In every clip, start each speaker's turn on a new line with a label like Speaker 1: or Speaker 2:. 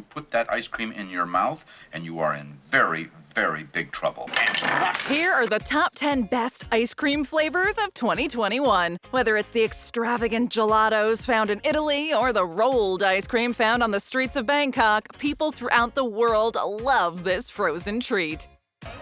Speaker 1: Put that ice cream in your mouth, and you are in very, very big trouble.
Speaker 2: Here are the top 10 best ice cream flavors of 2021. Whether it's the extravagant gelatos found in Italy or the rolled ice cream found on the streets of Bangkok, people throughout the world love this frozen treat.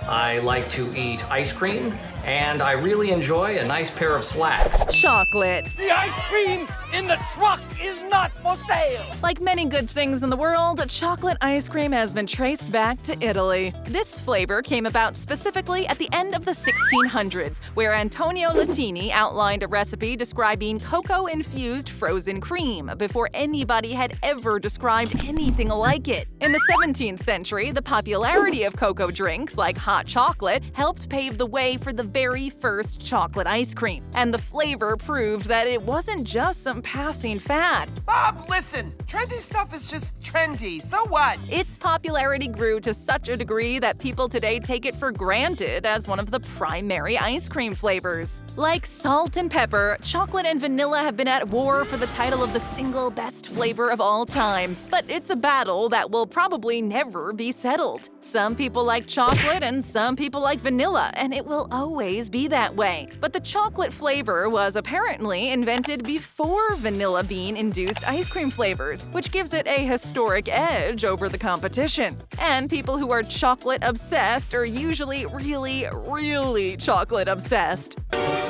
Speaker 3: I like to eat ice cream, and I really enjoy a nice pair of slacks.
Speaker 2: Chocolate.
Speaker 4: The ice cream in the truck is not for sale!
Speaker 2: Like many good things in the world, chocolate ice cream has been traced back to Italy. This flavor came about specifically at the end of the 1600s, where Antonio Latini outlined a recipe describing cocoa-infused frozen cream before anybody had ever described anything like it. In the 17th century, the popularity of cocoa drinks like hot chocolate helped pave the way for the very first chocolate ice cream. And the flavor proved that it wasn't just some passing fad.
Speaker 4: Bob, listen! Trendy stuff is just trendy, so what?
Speaker 2: Its popularity grew to such a degree that people today take it for granted as one of the primary ice cream flavors. Like salt and pepper, chocolate and vanilla have been at war for the title of the single best flavor of all time. But it's a battle that will probably never be settled. Some people like chocolate and some people like vanilla, and it will always be that way. But the chocolate flavor was apparently invented before vanilla bean-induced ice cream flavors, which gives it a historic edge over the competition. And people who are chocolate obsessed are usually really chocolate obsessed.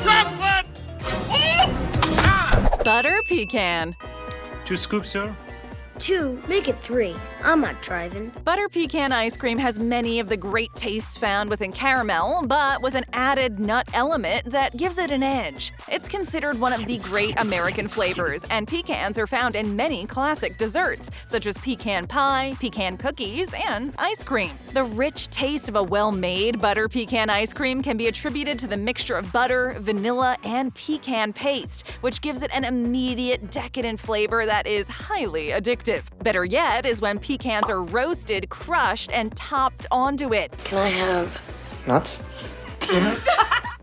Speaker 4: Chocolate!
Speaker 2: Butter pecan.
Speaker 5: 2 scoops, sir.
Speaker 6: 2, make it 3. I'm not driving.
Speaker 2: Butter pecan ice cream has many of the great tastes found within caramel, but with an added nut element that gives it an edge. It's considered one of the great American flavors, and pecans are found in many classic desserts, such as pecan pie, pecan cookies, and ice cream. The rich taste of a well-made butter pecan ice cream can be attributed to the mixture of butter, vanilla, and pecan paste, which gives it an immediate decadent flavor that is highly addictive. Better yet is when pecans are roasted, crushed, and topped onto it.
Speaker 6: Can I have nuts?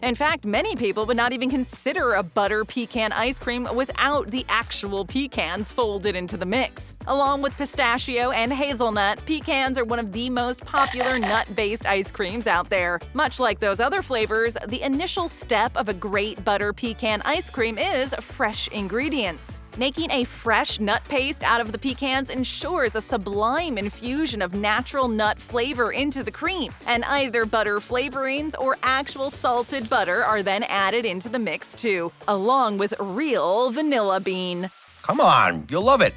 Speaker 2: In fact, many people would not even consider a butter pecan ice cream without the actual pecans folded into the mix. Along with pistachio and hazelnut, pecans are one of the most popular nut-based ice creams out there. Much like those other flavors, the initial step of a great butter pecan ice cream is fresh ingredients. Making a fresh nut paste out of the pecans ensures a sublime infusion of natural nut flavor into the cream, and either butter flavorings or actual salted butter are then added into the mix too, along with real vanilla bean.
Speaker 7: Come on, you'll love it.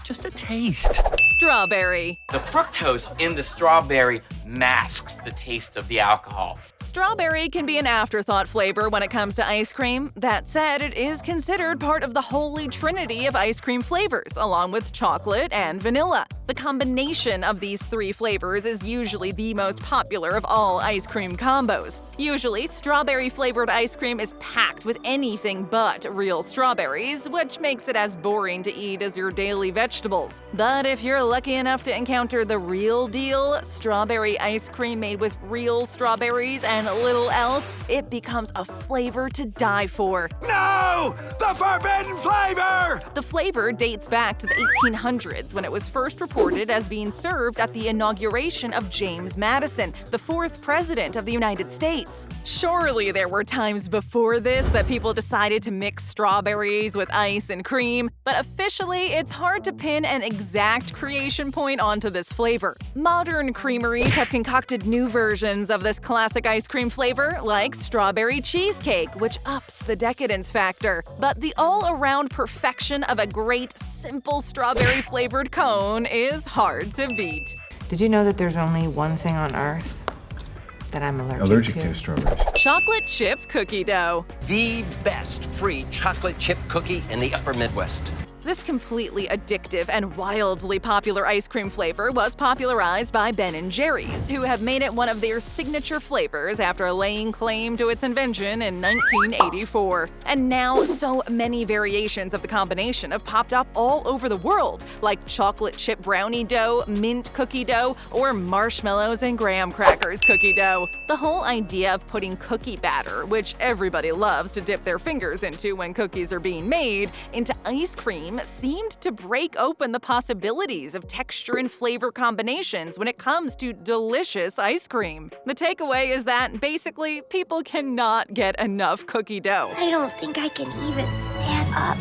Speaker 5: Just a taste.
Speaker 2: Strawberry.
Speaker 8: The fructose in the strawberry masks the taste of the alcohol.
Speaker 2: Strawberry can be an afterthought flavor when it comes to ice cream. That said, it is considered part of the holy trinity of ice cream flavors, along with chocolate and vanilla. The combination of these 3 flavors is usually the most popular of all ice cream combos. Usually, strawberry-flavored ice cream is packed with anything but real strawberries, which makes it as boring to eat as your daily vegetables. But if you're lucky enough to encounter the real deal, strawberry ice cream made with real strawberries and little else, it becomes a flavor to die for.
Speaker 4: No! The forbidden flavor!
Speaker 2: The flavor dates back to the 1800s when it was first reported as being served at the inauguration of James Madison, the 4th president of the United States. Surely there were times before this that people decided to mix strawberries with ice and cream, but officially it's hard to pin an exact creation point onto this flavor. Modern creameries have concocted new versions of this classic ice cream flavor, like strawberry cheesecake, which ups the decadence factor. But the all-around perfection of a great, simple strawberry-flavored cone is hard to beat.
Speaker 9: Did you know that there's only one thing on Earth that I'm allergic to?
Speaker 7: Strawberries.
Speaker 2: Chocolate chip cookie dough.
Speaker 10: The best free chocolate chip cookie in the upper Midwest.
Speaker 2: This completely addictive and wildly popular ice cream flavor was popularized by Ben & Jerry's, who have made it one of their signature flavors after laying claim to its invention in 1984. And now, so many variations of the combination have popped up all over the world, like chocolate chip brownie dough, mint cookie dough, or marshmallows and graham crackers cookie dough. The whole idea of putting cookie batter, which everybody loves to dip their fingers into when cookies are being made, into ice cream cream seemed to break open the possibilities of texture and flavor combinations when it comes to delicious ice cream. The takeaway is that, basically, people cannot get enough cookie dough.
Speaker 6: I don't think I can even stand up.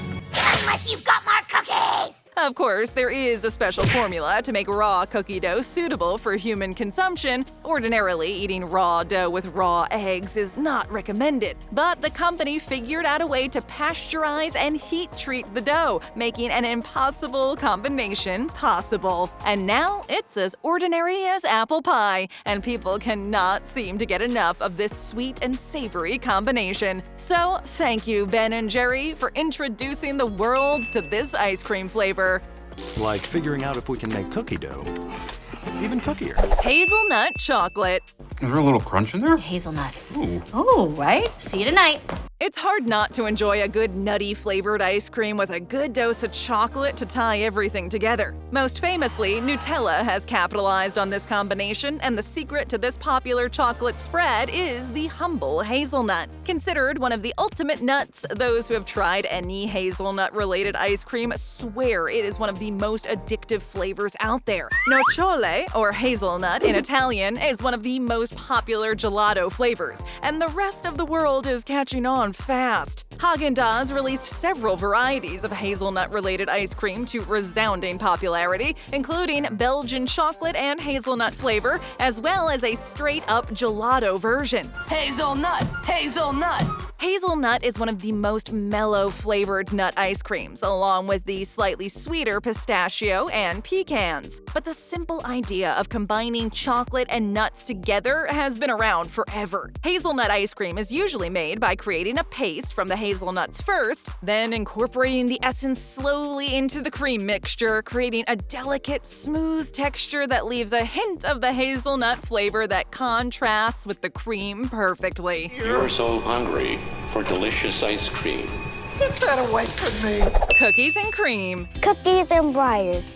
Speaker 6: Unless you've got more cookies!
Speaker 2: Of course, there is a special formula to make raw cookie dough suitable for human consumption. Ordinarily, eating raw dough with raw eggs is not recommended, but the company figured out a way to pasteurize and heat treat the dough, making an impossible combination possible. And now it's as ordinary as apple pie, and people cannot seem to get enough of this sweet and savory combination. So, thank you, Ben & Jerry, for introducing the world to this ice cream flavor.
Speaker 11: Like figuring out if we can make cookie dough even cookier.
Speaker 2: Hazelnut Chocolate.
Speaker 1: Is there a little crunch in there?
Speaker 12: Hazelnut.
Speaker 1: Ooh.
Speaker 12: Oh, right? See you tonight.
Speaker 2: It's hard not to enjoy a good nutty flavored ice cream with a good dose of chocolate to tie everything together. Most famously, Nutella has capitalized on this combination, and the secret to this popular chocolate spread is the humble hazelnut. Considered one of the ultimate nuts, those who have tried any hazelnut-related ice cream swear it is one of the most addictive flavors out there. Nocciole, or hazelnut in Italian, is one of the most popular gelato flavors, and the rest of the world is catching on fast. Haagen-Dazs released several varieties of hazelnut-related ice cream to resounding popularity, including Belgian chocolate and hazelnut flavor, as well as a straight-up gelato version.
Speaker 4: Hazelnut! Hazelnut!
Speaker 2: Hazelnut is one of the most mellow-flavored nut ice creams, along with the slightly sweeter pistachio and pecans. But the simple idea of combining chocolate and nuts together has been around forever. Hazelnut ice cream is usually made by creating a paste from the hazelnuts first, then incorporating the essence slowly into the cream mixture, creating a delicate, smooth texture that leaves a hint of the hazelnut flavor that contrasts with the cream perfectly.
Speaker 13: You're so hungry for delicious ice cream.
Speaker 4: Get that away from me!
Speaker 2: Cookies and cream.
Speaker 6: Cookies and briars.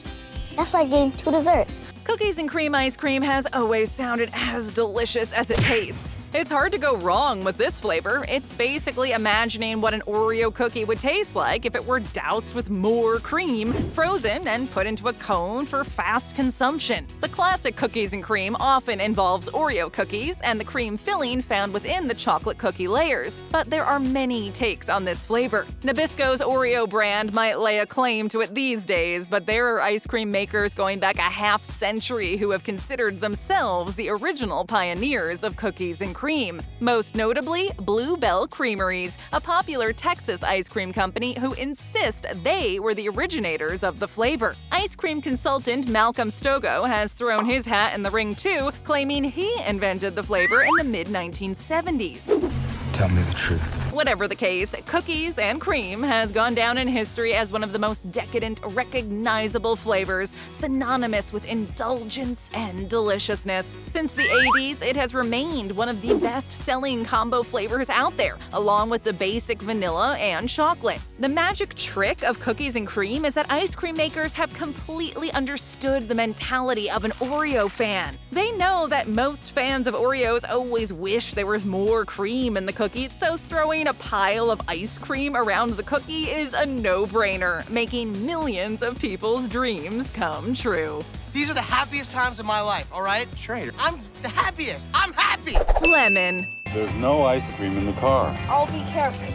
Speaker 6: That's like getting two desserts.
Speaker 2: Cookies and cream ice cream has always sounded as delicious as it tastes. It's hard to go wrong with this flavor. It's basically imagining what an Oreo cookie would taste like if it were doused with more cream, frozen, and put into a cone for fast consumption. The classic cookies and cream often involves Oreo cookies and the cream filling found within the chocolate cookie layers. But there are many takes on this flavor. Nabisco's Oreo brand might lay a claim to it these days, but there are ice cream makers going back a half century who have considered themselves the original pioneers of cookies and cream. Most notably, Blue Bell Creameries, a popular Texas ice cream company who insist they were the originators of the flavor. Ice cream consultant Malcolm Stogo has thrown his hat in the ring too, claiming he invented the flavor in the mid-1970s.
Speaker 11: Tell me the truth.
Speaker 2: Whatever the case, cookies and cream has gone down in history as one of the most decadent, recognizable flavors, synonymous with indulgence and deliciousness. Since the 80s, it has remained one of the best-selling combo flavors out there, along with the basic vanilla and chocolate. The magic trick of cookies and cream is that ice cream makers have completely understood the mentality of an Oreo fan. They know that most fans of Oreos always wish there was more cream in the cookie, so throwing a pile of ice cream around the cookie is a no-brainer, making millions of people's dreams come true.
Speaker 4: These are the happiest times of my life, all right? Schrader. I'm the happiest. I'm happy!
Speaker 2: Lemon.
Speaker 13: There's no ice cream in the car.
Speaker 6: I'll be careful.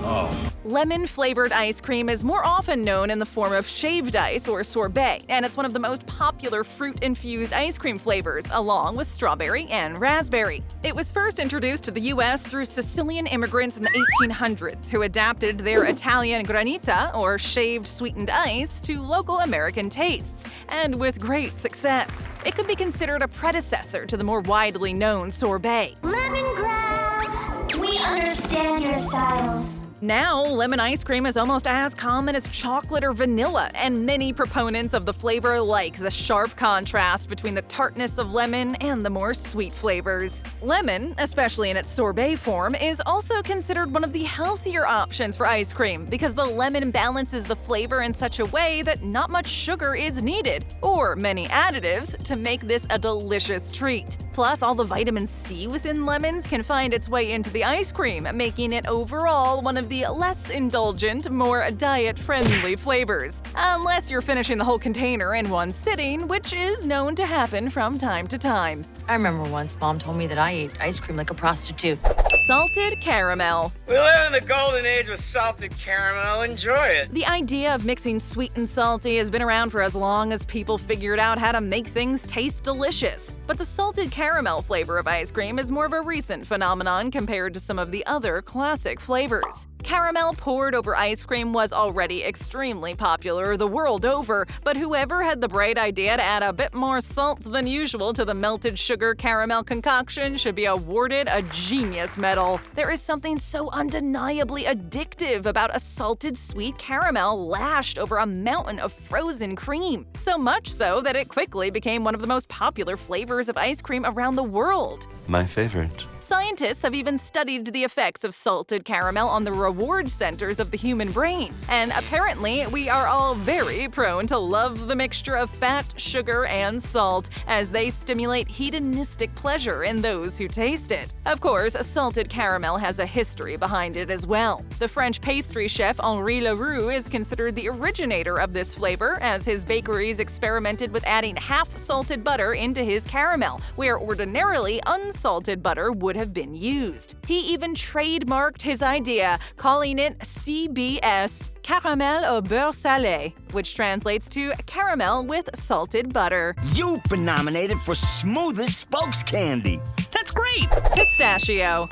Speaker 13: Oh.
Speaker 2: Lemon-flavored ice cream is more often known in the form of shaved ice or sorbet, and it's one of the most popular fruit-infused ice cream flavors, along with strawberry and raspberry. It was first introduced to the U.S. through Sicilian immigrants in the 1800s, who adapted their Italian granita, or shaved sweetened ice, to local American tastes, and with great success. It could be considered a predecessor to the more widely known sorbet.
Speaker 6: Lemon grab! We understand your styles.
Speaker 2: Now, lemon ice cream is almost as common as chocolate or vanilla, and many proponents of the flavor like the sharp contrast between the tartness of lemon and the more sweet flavors. Lemon, especially in its sorbet form, is also considered one of the healthier options for ice cream because the lemon balances the flavor in such a way that not much sugar is needed, or many additives, to make this a delicious treat. Plus, all the vitamin C within lemons can find its way into the ice cream, making it overall one of the less indulgent, more diet-friendly flavors. Unless you're finishing the whole container in one sitting, which is known to happen from time to time.
Speaker 9: I remember once Mom told me that I ate ice cream like a prostitute.
Speaker 2: Salted caramel.
Speaker 4: We live in the golden age with salted caramel. Enjoy it.
Speaker 2: The idea of mixing sweet and salty has been around for as long as people figured out how to make things taste delicious. But the salted caramel flavor of ice cream is more of a recent phenomenon compared to some of the other classic flavors. Caramel poured over ice cream was already extremely popular the world over, but whoever had the bright idea to add a bit more salt than usual to the melted sugar caramel concoction should be awarded a genius medal. There is something so undeniably addictive about a salted sweet caramel lashed over a mountain of frozen cream. So much so that it quickly became one of the most popular flavors of ice cream around the world.
Speaker 11: My favorite.
Speaker 2: Scientists have even studied the effects of salted caramel on the reward centers of the human brain. And apparently, we are all very prone to love the mixture of fat, sugar, and salt, as they stimulate hedonistic pleasure in those who taste it. Of course, salted caramel has a history behind it as well. The French pastry chef Henri Leroux is considered the originator of this flavor, as his bakeries experimented with adding half-salted butter into his caramel, where ordinarily unsalted butter would have been used. He even trademarked his idea, calling it CBS, Caramel au beurre salé, which translates to caramel with salted butter.
Speaker 14: You've been nominated for smoothest spokes candy. That's great!
Speaker 2: Pistachio.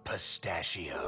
Speaker 14: Pistachio.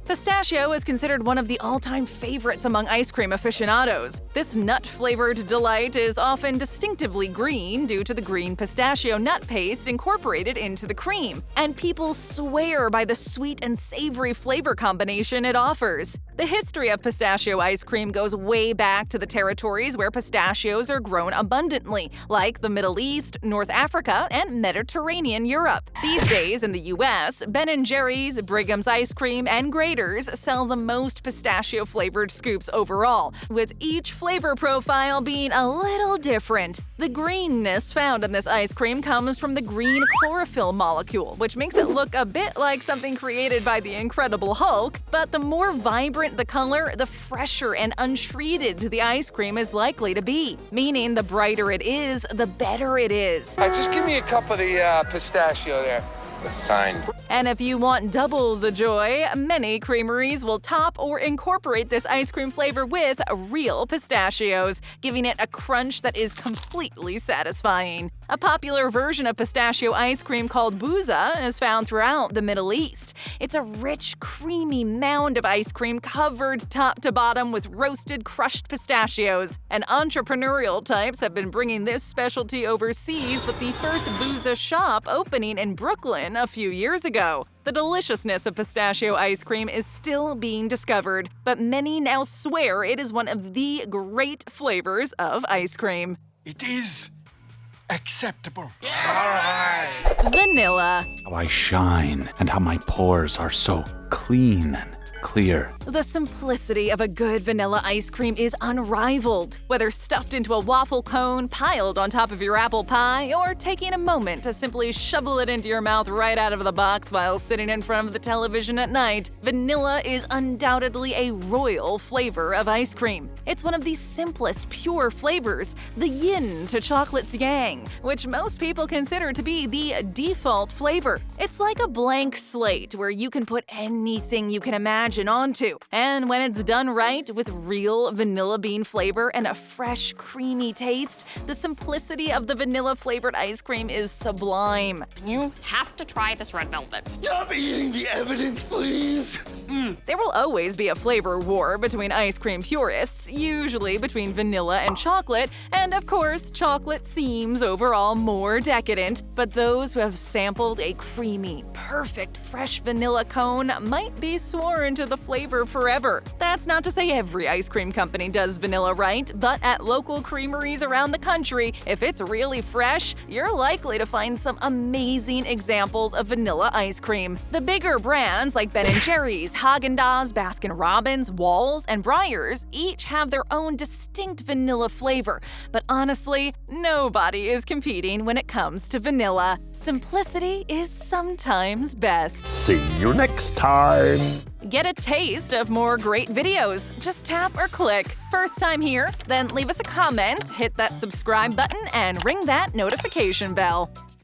Speaker 2: Pistachio is considered one of the all-time favorites among ice cream aficionados. This nut-flavored delight is often distinctively green due to the green pistachio nut paste incorporated into the cream, and people swear by the sweet and savory flavor combination it offers. The history of pistachio ice cream goes way back to the territories where pistachios are grown abundantly, like the Middle East, North Africa, and Mediterranean Europe. These days in the US, Ben & Jerry's, Brigham's Ice Cream, and Graeter's sell the most pistachio-flavored scoops overall, with each flavor profile being a little different. The greenness found in this ice cream comes from the green chlorophyll molecule, which makes it look a bit like something created by the Incredible Hulk, but the more vibrant the color, the fresher and untreated the ice cream is likely to be, meaning the brighter it is, the better it is.
Speaker 4: Just give me a cup of the pistachio there.
Speaker 8: The signs.
Speaker 2: And if you want double the joy, many creameries will top or incorporate this ice cream flavor with real pistachios, giving it a crunch that is completely satisfying. A popular version of pistachio ice cream called bouza is found throughout the Middle East. It's a rich, creamy mound of ice cream covered top to bottom with roasted, crushed pistachios. And entrepreneurial types have been bringing this specialty overseas, with the first bouza shop opening in Brooklyn a few years ago. The deliciousness of pistachio ice cream is still being discovered, but many now swear it is one of the great flavors of ice cream.
Speaker 14: It is acceptable.
Speaker 2: Vanilla.
Speaker 5: How I shine and how my pores are so clean and clear.
Speaker 2: The simplicity of a good vanilla ice cream is unrivaled. Whether stuffed into a waffle cone, piled on top of your apple pie, or taking a moment to simply shovel it into your mouth right out of the box while sitting in front of the television at night, vanilla is undoubtedly a royal flavor of ice cream. It's one of the simplest, pure flavors, the yin to chocolate's yang, which most people consider to be the default flavor. It's like a blank slate where you can put anything you can imagine onto. And when it's done right, with real vanilla bean flavor and a fresh, creamy taste, the simplicity of the vanilla-flavored ice cream is sublime.
Speaker 12: You have to try this red velvet.
Speaker 14: Stop eating the evidence, please.
Speaker 2: There will always be a flavor war between ice cream purists, usually between vanilla and chocolate, and of course, chocolate seems overall more decadent, but those who have sampled a creamy, perfect, fresh vanilla cone might be sworn to to the flavor forever. That's not to say every ice cream company does vanilla right, but at local creameries around the country, if it's really fresh, you're likely to find some amazing examples of vanilla ice cream. The bigger brands like Ben & Jerry's, Haagen-Dazs, Baskin-Robbins, Walls, and Breyers each have their own distinct vanilla flavor, but honestly, nobody is competing when it comes to vanilla. Simplicity is sometimes best.
Speaker 14: See you next time.
Speaker 2: Get a taste of more great videos. Just tap or click. First time here? Then leave us a comment, hit that subscribe button, and ring that notification bell.